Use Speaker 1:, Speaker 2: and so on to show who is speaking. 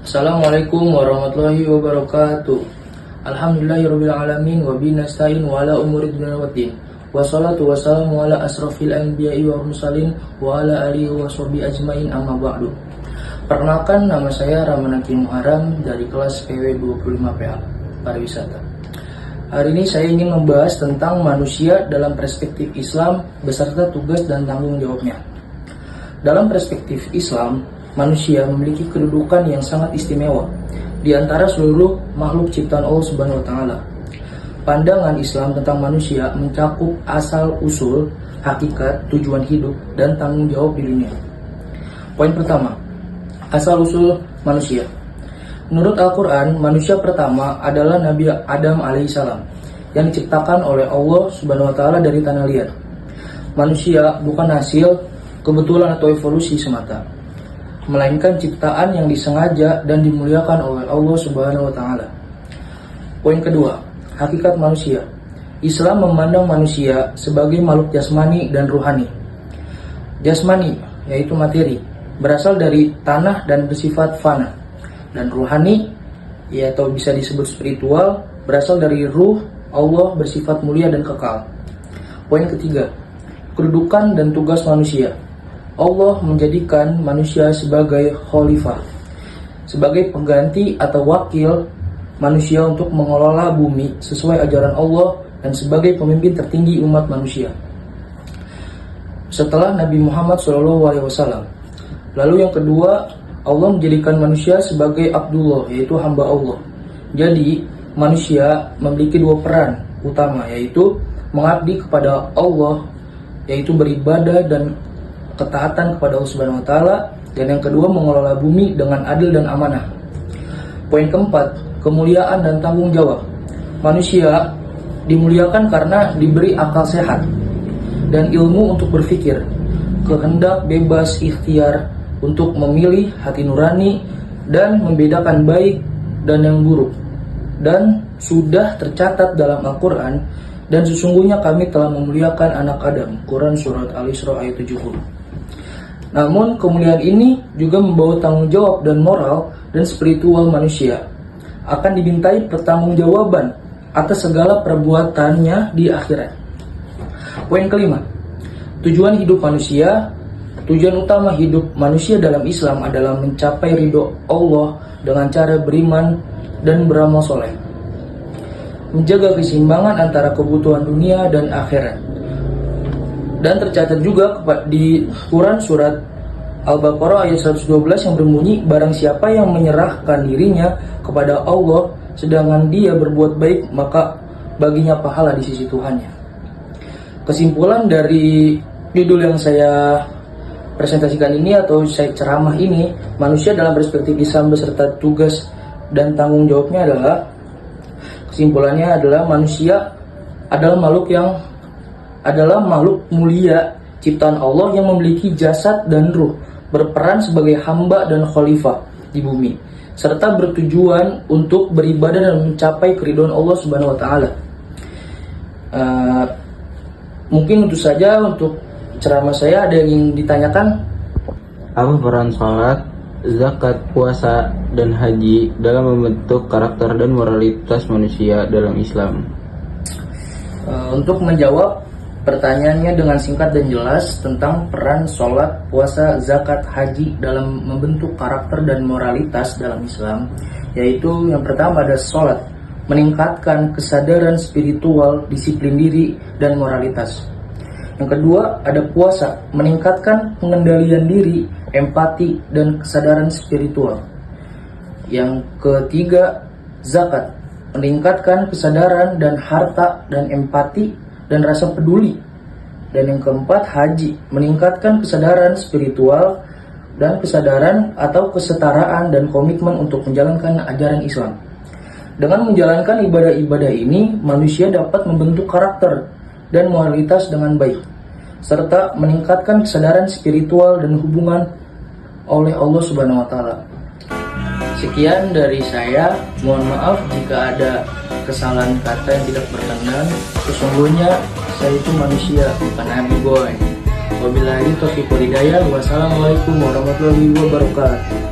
Speaker 1: Assalamualaikum warahmatullahi wabarakatuh. Alhamdulillahirabbil alamin wa bihi nasta'in wa ala umuri dunya waddin. Wassalatu wassalamu ala asrofil anbiya'i wa mursalin wa ala alihi wa sahbihi ajmain, amma ba'du. Perkenalkan, nama saya Ramanaki Muharram dari kelas PW 25PA Pariwisata. Hari ini saya ingin membahas tentang manusia dalam perspektif Islam beserta tugas dan tanggung jawabnya. Dalam perspektif Islam, manusia memiliki kedudukan yang sangat istimewa di antara seluruh makhluk ciptaan Allah Subhanahu wa taala. Pandangan Islam tentang manusia mencakup asal-usul, hakikat, tujuan hidup, dan tanggung jawab di dunia. Poin pertama, asal-usul manusia. Menurut Al-Quran, manusia pertama adalah Nabi Adam alaihissalam yang diciptakan oleh Allah Subhanahu wa taala dari tanah liat. Manusia bukan hasil kebetulan atau evolusi semata, melainkan ciptaan yang disengaja dan dimuliakan oleh Allah Subhanahu wa taala. Poin kedua, hakikat manusia. Islam memandang manusia sebagai makhluk jasmani dan ruhani. Jasmani yaitu materi, berasal dari tanah dan bersifat fana. Dan ruhani atau bisa disebut spiritual, berasal dari ruh Allah, bersifat mulia dan kekal. Poin ketiga, kedudukan dan tugas manusia. Allah menjadikan manusia sebagai khalifah, sebagai pengganti atau wakil manusia untuk mengelola bumi sesuai ajaran Allah dan sebagai pemimpin tertinggi umat manusia setelah Nabi Muhammad SAW. Lalu yang kedua, Allah menjadikan manusia sebagai Abdullah, yaitu hamba Allah. Jadi manusia memiliki dua peran utama, yaitu mengabdi kepada Allah, yaitu beribadah dan ketaatan kepada Allah Subhanahu wa taala, dan yang kedua mengelola bumi dengan adil dan amanah. Poin keempat, kemuliaan dan tanggung jawab. Manusia dimuliakan karena diberi akal sehat dan ilmu untuk berpikir, kehendak bebas ikhtiar untuk memilih hati nurani dan membedakan baik dan yang buruk, dan sudah tercatat dalam Al-Quran, dan sesungguhnya kami telah memuliakan anak Adam. Quran Surat Al-Isra ayat 70. Namun kemuliaan ini juga membawa tanggung jawab dan moral dan spiritual manusia. Akan dimintai pertanggungjawaban atas segala perbuatannya di akhirat. Poin kelima, tujuan hidup manusia. Tujuan utama hidup manusia dalam Islam adalah mencapai ridho Allah dengan cara beriman dan beramal soleh, menjaga keseimbangan antara kebutuhan dunia dan akhirat. Dan tercatat juga di Quran Surat Al-Baqarah ayat 112 yang berbunyi, barang siapa yang menyerahkan dirinya kepada Allah sedangkan dia berbuat baik, maka baginya pahala di sisi Tuhannya. Kesimpulan dari judul yang saya presentasikan ini atau saya ceramah ini, manusia dalam perspektif Islam beserta tugas dan tanggung jawabnya adalah, kesimpulannya adalah manusia adalah makhluk mulia ciptaan Allah yang memiliki jasad dan ruh, berperan sebagai hamba dan khalifah di bumi, serta bertujuan untuk beribadah dan mencapai keridhaan Allah Subhanahu wa taala. Mungkin itu saja untuk ceramah saya. Ada yang ingin ditanyakan?
Speaker 2: Apa peran sholat, zakat, puasa, dan haji dalam membentuk karakter dan moralitas manusia dalam Islam?
Speaker 1: Untuk menjawab pertanyaannya dengan singkat dan jelas tentang peran sholat, puasa, zakat, haji dalam membentuk karakter dan moralitas dalam Islam, yaitu yang pertama ada sholat, meningkatkan kesadaran spiritual, disiplin diri, dan moralitas. Yang kedua ada puasa, meningkatkan pengendalian diri, empati, dan kesadaran spiritual. Yang ketiga zakat, meningkatkan kesadaran dan harta dan empati dan rasa peduli. Dan yang keempat haji, meningkatkan kesadaran spiritual dan kesadaran atau kesetaraan dan komitmen untuk menjalankan ajaran Islam. Dengan menjalankan ibadah-ibadah ini, manusia dapat membentuk karakter dan moralitas dengan baik, serta meningkatkan kesadaran spiritual dan hubungan oleh Allah Subhanahu wa taala. Sekian dari saya, mohon maaf jika ada kesalahan kata yang tidak berkenan. Sesungguhnya saya itu manusia, bukan nabi boy. Wabillahi taufiq wal hidayah. Wassalamualaikum warahmatullahi wabarakatuh.